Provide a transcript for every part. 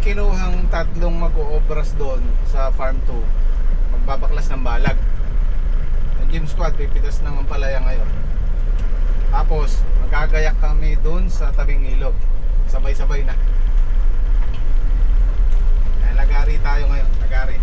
kinuhang tatlong mag-oobras doon sa farm 2. Magbabaklas ng balag. Ang gym squad pipitas ng ampalaya ngayon. Tapos magagayak kami doon sa tabing ilog. Sabay-sabay na. Lagari tayo ngayon, lagari.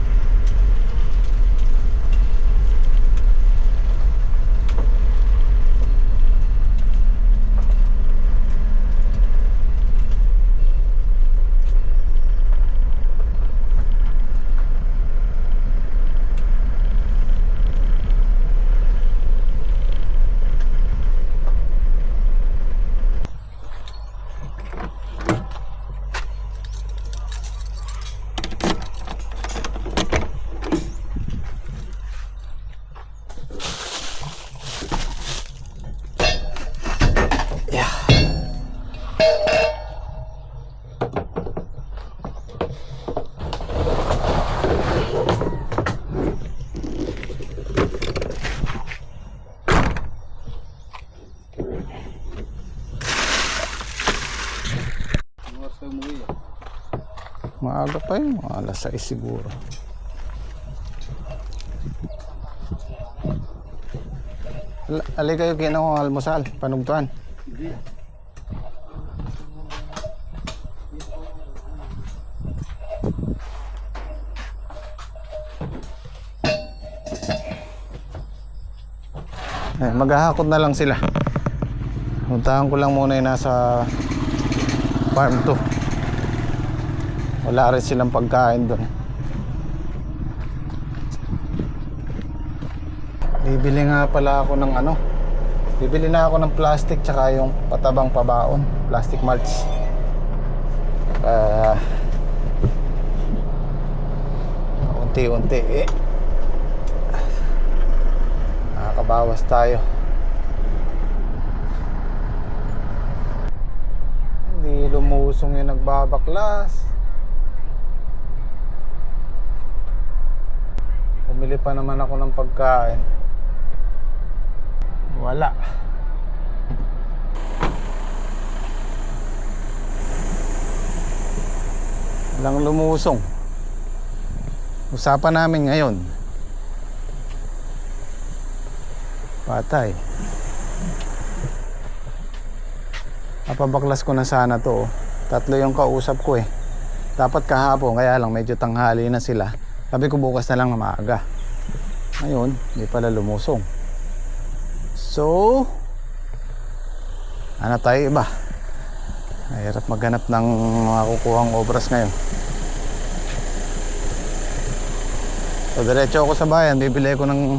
Maaga pa yun, mga alas 6 siguro. Ali kayo kinakong almusal, panugtuan. Hindi. Maghahakot na lang sila. Puntahan ko lang muna yung nasa farm 2. Wala rin silang pagkain doon. Bibili nga pala ako ng ano. Bibili na ako ng plastic tsaka yung patabang pabaon, plastic mulch. Unti-unti nakakabawas tayo. Hindi lumusong yung nagbabaklas. Bumili pa naman ako ng pagkain. Wala. Walang lumusong. Usapan namin ngayon. Patay. Napabaklas ko na sana to. Tatlo yung kausap ko eh. Dapat kahapon, kaya lang medyo tanghali na sila. Sabi ko bukas na lang na maaga. Ngayon, hindi pala lumusong. So, ano tayo iba? Mahirap maghanap ng mga kukuhang obras ngayon. So, diretso ako sa bayan. Bibili ko ng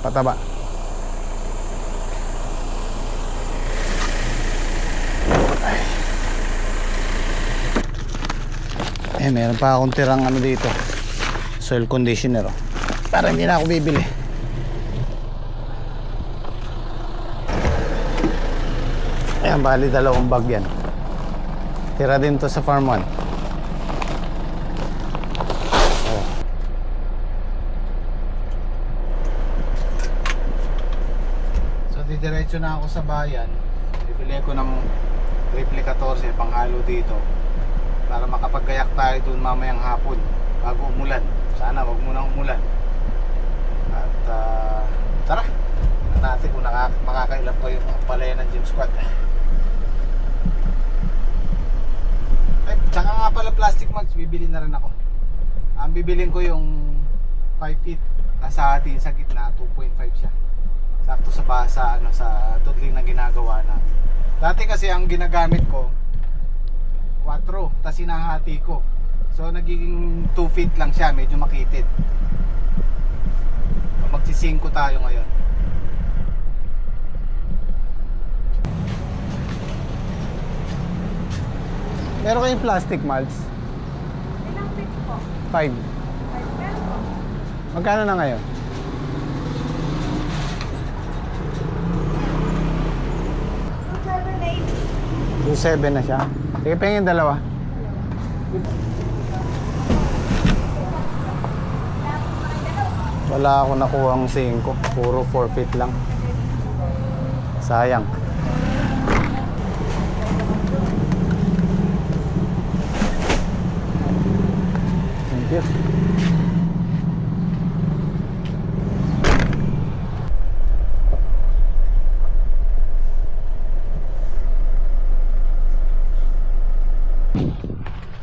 pataba. Meron pa akong tirang ano dito, soil conditioner para hindi na ako bibili. Ayan, bali dalawang bag yan. Tira din to sa farm 1. So didiretso na ako sa bayan. Bibili ko ng triple 14 panghalo dito para makapaggayak tayo dun mamayang hapon bago umulan. Sana wag muna umulan. At tara, natin kung makakailan pa yung palaya ng gym squad. Ay, tsaka nga pala plastic mugs, bibili na rin ako. Ang bibilin ko yung 5 feet. Nasa atin sa gitna, 2.5 siya. Sakto sa sa tudling na ginagawa namin. Dati kasi ang ginagamit ko 4, tas hinahati ko. So nagiging 2 feet lang siya, medyo makitid. Magsi-5 tayo ngayon. Meron kayong plastic mulch? Ilang feet po? 5. 5 meron po. Magkano na ngayon? 2.7 na siya. Sige, pengin dalawa. Wala ako nakuhang 5. Puro 4 feet lang. Sayang. Yes.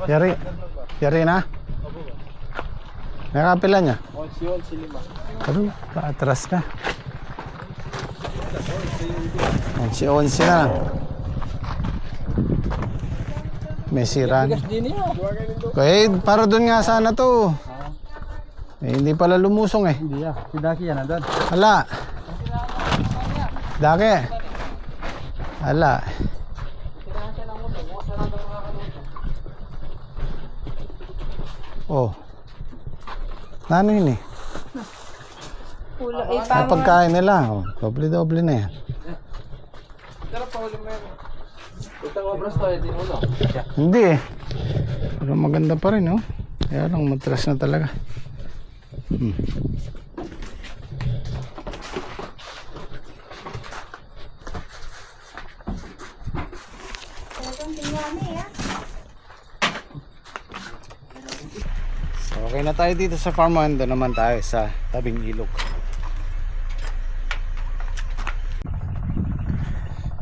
Yari. Yari na? May kapila niya? 11-11. Pero, paatras na. 11-11 na lang. May siran. Eh, para doon nga sana to. Eh, hindi pala lumusong eh. Hindi ah. Si Daki yan nandun. Hala. Dake. Hala. Oh. Ano yun eh? Pulo, Ang pagkain nila. Oh, doble-doble na yan. Hindi eh. Pero maganda pa rin oh. Kaya lang matras na talaga. So, okay na tayo dito sa farm. Doon naman tayo sa tabing ilog.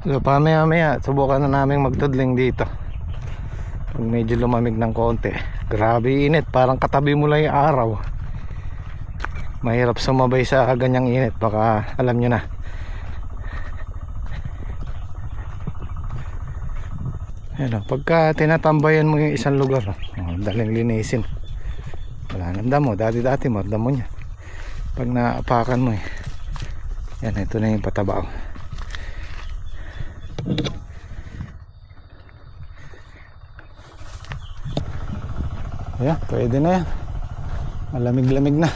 So pamaya-maya subukan na namin magtudling dito. Pag medyo lumamig ng konti. Grabe init, parang katabi mo lang yung araw. Mahirap sumabay sa ganyang init, baka alam nyo na. Ayan, pagka tinatambayan mo yung isang lugar, daling linisin. Wala nang damo, dati-dati mo, damo niya. Pag naapakan mo yan, ito na yung pataba. Ayan, pwede na yan. Malamig-lamig na.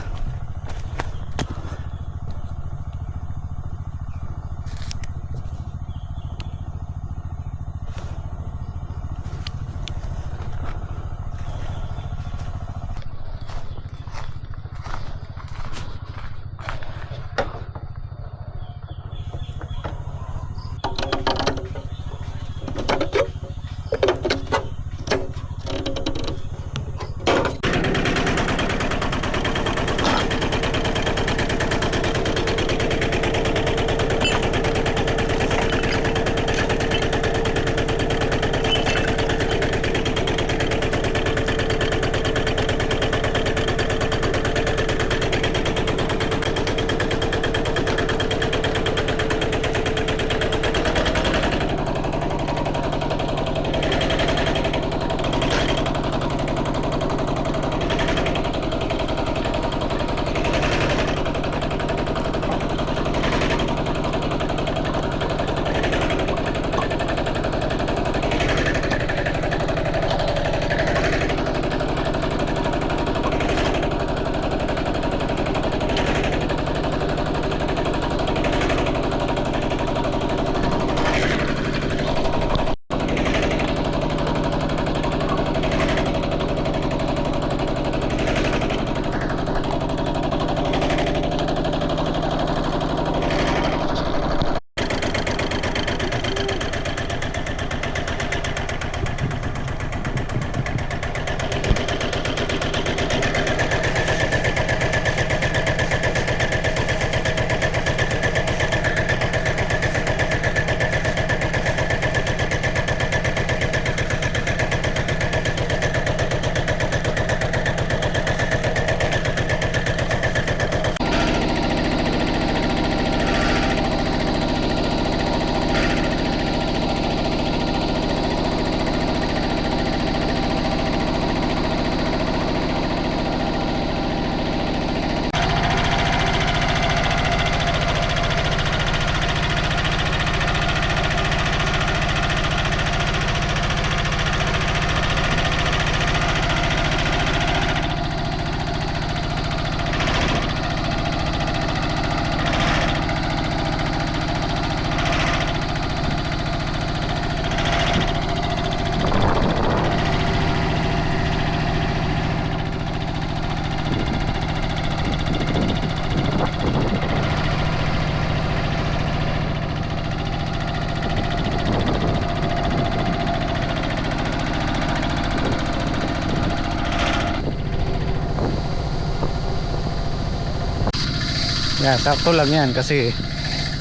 Yan, sakto lang yan kasi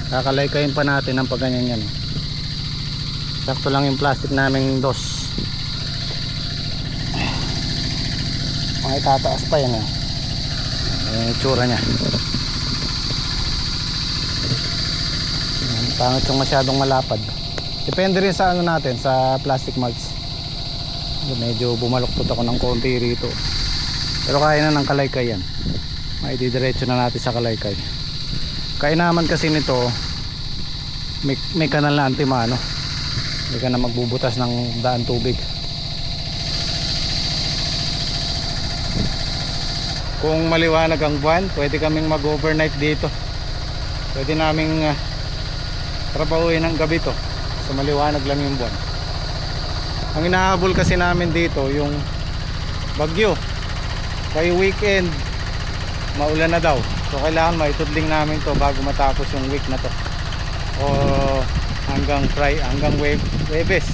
kakalaykayin pa natin ang pagganyan yan. Sakto lang yung plastic naming dos. May tataas pa yan eh. Yung itsura nya. Pangit yung masyadong malapad. Depende rin sa ano natin, sa plastic mugs. Medyo bumaluktot ako ng konti rito. Pero kaya na ng kalaykay yan. Maididiretso na natin sa kalaykay. Kainaman kasi nito, may kanal na antimano. Hindi ka na magbubutas ng daan tubig. Kung maliwanag ang buwan, pwede kaming mag-overnight dito. Pwede naming trabahuin ng gabi to. So maliwanag lang yung buwan. Ang inahabol kasi namin dito yung bagyo. Kaya weekend maulan na daw. So kailangan maitudling namin to bago matapos yung week na to. O hanggang Webes.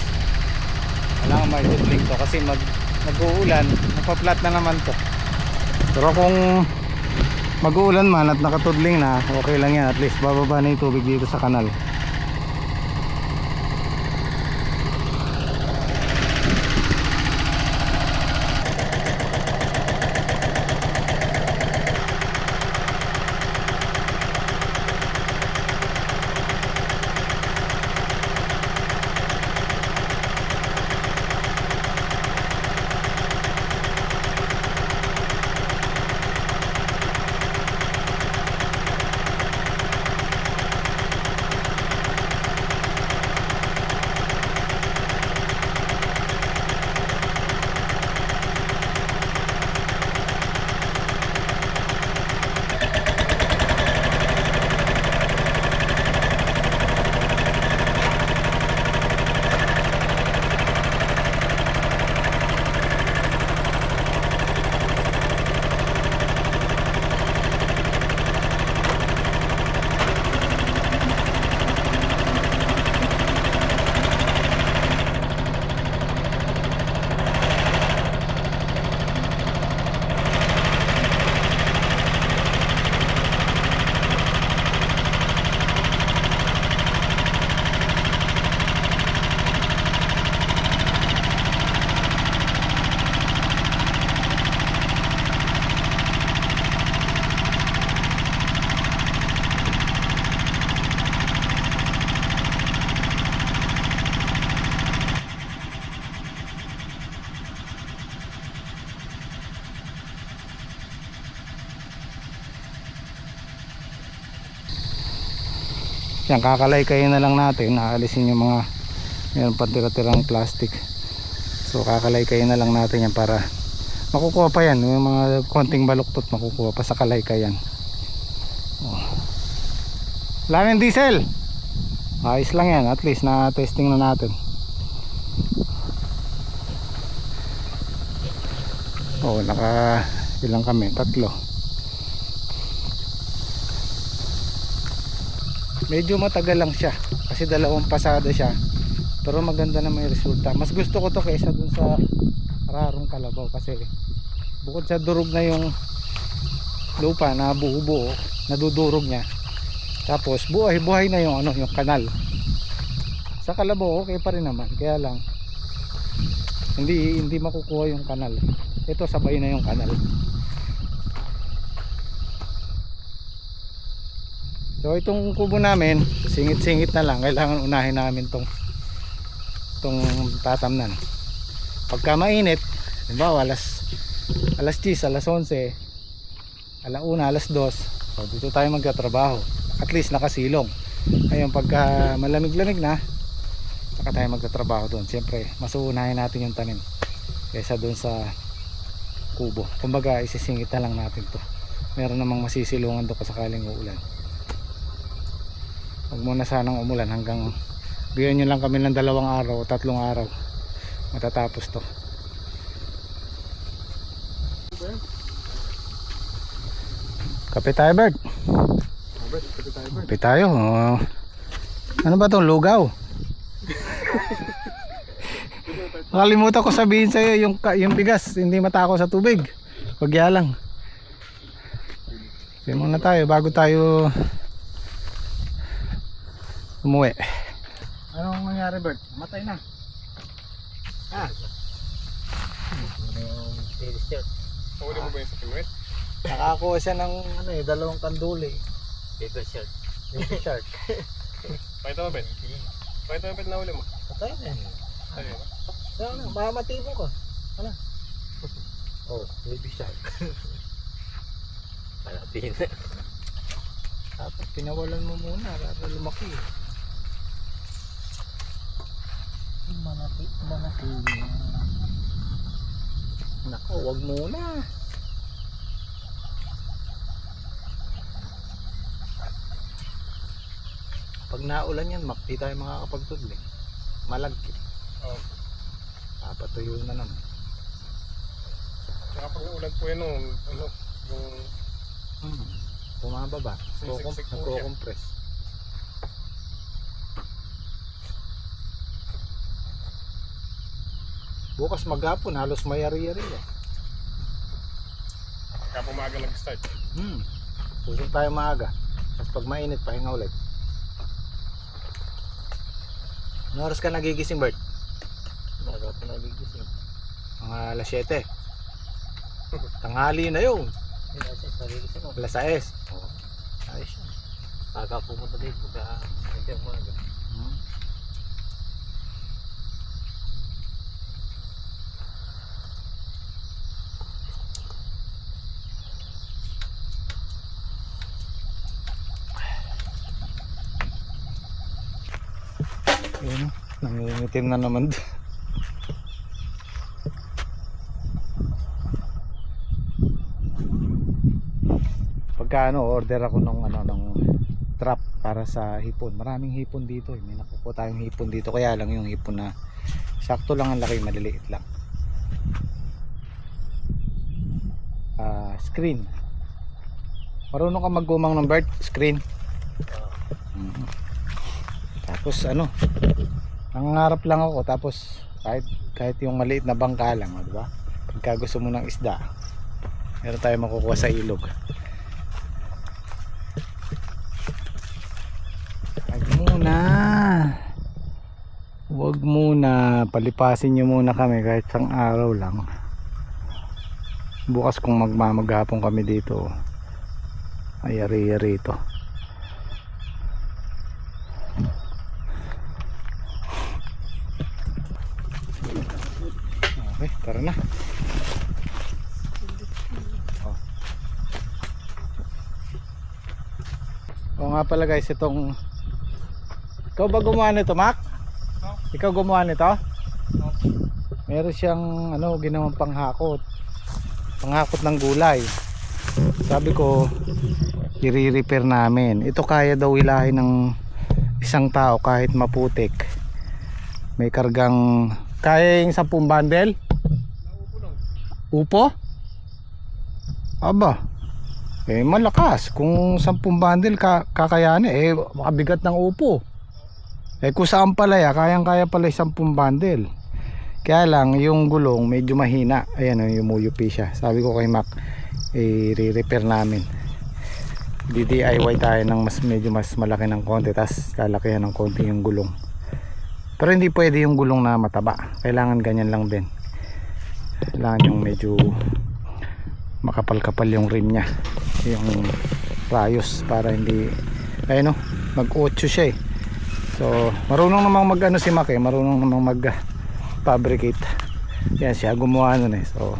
Kailangan maitudling to kasi mag-uulan, napaplat na naman to. Pero kung mag-uulan man at nakatudling na, okay lang yan. At least bababa na yung tubig dito sa kanal. Yan, kakalay-kayin na lang natin. Naalisin yung mga meron pa tira-tirang plastic. So kakalay-kayin na lang natin yan para makukuha pa yan. Yung mga konting baluktot makukuha pa sa kalay-kayan. Oh. Wala ng diesel. Ayos lang yan. At least na-testing na natin. Oh, naka ilang kami? 3. Medyo matagal lang siya kasi 2 pasada siya, pero maganda na may resulta. Mas gusto ko to kaysa dun sa Rarong Kalabaw kasi bukod sa durog na yung lupa na buo-buo, nadudurog niya, tapos buhay-buhay na yung yung kanal. Sa Kalabaw okay pa rin naman, kaya lang hindi makukuha yung kanal. Ito sabay na yung kanal. So itong kubo namin, singit-singit na lang. Kailangan unahin namin tong tatamnan. Pagka mainit, halimbawa alas 10, alas 11, alauna, alas 2, so dito tayo magtatrabaho. At least nakasilong. Ngayon pagka malamig-lamig na, saka tayo magtatrabaho doon. Siyempre mas uunahin natin yung tanim kaysa doon sa kubo. Kumbaga isisingit na lang natin to. Meron namang masisilungan doon kasakaling uulan. Huwag muna sanang umulan hanggang bigyan nyo lang kami ng 2 araw o 3 araw matatapos to. Kape tayo, Bert. Kape tayo. Ano ba to? Lugaw. Nakalimutan ko sabihin sa'yo yung bigas hindi matakaw sa tubig. Huwag lang. Kaya muna tayo bago tayo umuwi. Anong nangyari, Bert? Matay na. Ah. Huli mo ba yung sa pinwet? Nakakuha siya ng ano eh, 2 kanduli. Paper shirt. Baby shark. Pakita mo, Ben. Pakita mo, Ben, na huli mo. Patay na yan. Ayun. Ano, mamatibo ko. Ano? Oh, baby shark. Malapin. Tapos pinawalan mo muna para lumaki. Manati. Nako, wag muna. Pag naulan yan, Mak, di tayo makakapagtudling. Malagkit. Oh. Papatuyo na naman. Saka pag naulan po yan, ano, yung Bumababa. Sisiksik po siya. Nagko-compress. Bukas maghapon, halos may ari-ari eh. kaya pumaga nag-start. Susok tayo maaga. Tapos pag mainit, pahinga ulit. Ano oras ka nagigising, Bert? Bago ako nagigising. Mga alas 7. Tanghali na yun. Kasi nagigising ako. Alas 6. Oh, ayos yan. Baka pumunta dito. Baka hindi ang maga. Ayun, nangingitim na naman doon. Pagka order ako ng trap para sa hipon. Maraming hipon dito eh. May nakukuha tayong hipon dito, kaya lang yung hipon na sakto lang ang laki, maliliit lang. Screen. Marunong ka maggumang ng bird screen. Tapos nangangarap lang ako, tapos kahit yung maliit na bangka lang, di ba? Pagka gusto mo ng isda, meron tayong makukuha sa ilog. Wag muna, palipasin nyo muna kami kahit isang araw lang. Bukas kung maghapon kami dito, ay ari-ari ito. Okay, tara na. Oo nga pala guys, ikaw ba gumawa nito, Mac? Ikaw gumawa nito? Meron siyang ginawang panghakot ng gulay. Sabi ko, i-repair namin. Ito kaya daw hilahin ng isang tao kahit maputik. May kargang, kaya yung 10 bundle? Upo? Aba, malakas. Kung 10 bundle kakayanin, makabigat ng upo. Kung saan palaya, kayang-kaya pala 10 bundle. Kaya lang, yung gulong medyo mahina. Ayan, yumuyupi siya. Sabi ko kay Mac, i-repair namin. DIY tayo ng medyo mas malaki ng konti, tapos lalakihan ng konti yung gulong. Pero hindi pwede yung gulong na mataba. Kailangan ganyan lang din. Kailangan yung medyo makapal-kapal yung rim nya, yung rayos, para hindi mag-8 siya eh. So marunong namang si Mac marunong namang mag-fabricate. Yan siya, gumawa nun eh. So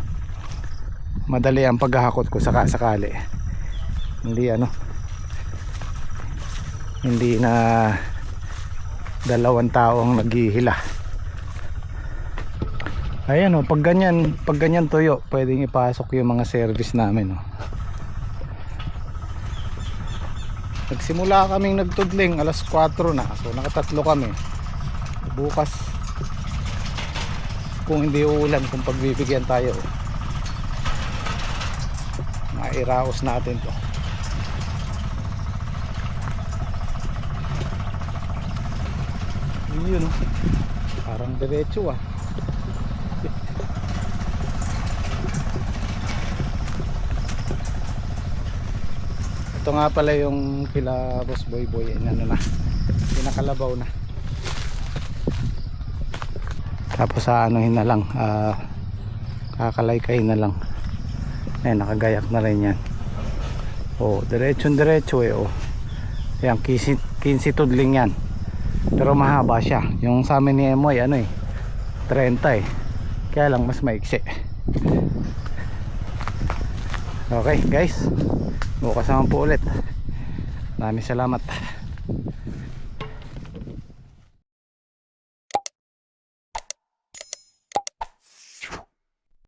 madali ang paghahakot ko sakali. Hindi na 2 tao ang naghihila. Ayan pag ganyan tuyo, pwedeng ipasok yung mga service namin Nagsimula kaming nagtudling alas 4 na. So nakatatlo kami. Bukas kung hindi uulan, kung pagbibigyan tayo, mairaos natin to. Yun parang diretso Ito nga pala yung kila Boss Boy Boy, ano na, pinakalabaw na. Tapos anuhin na lang, kakalaykay na lang. Ayan, nakagayak na rin yan. Oh, diretso eh. Oh. Yan, 15 tudling yan. Pero mahaba siya. Yung sa amin ni Emoy, 30 eh. Kaya lang mas maiksi. Okay guys, bukas naman po ulit. Maraming salamat.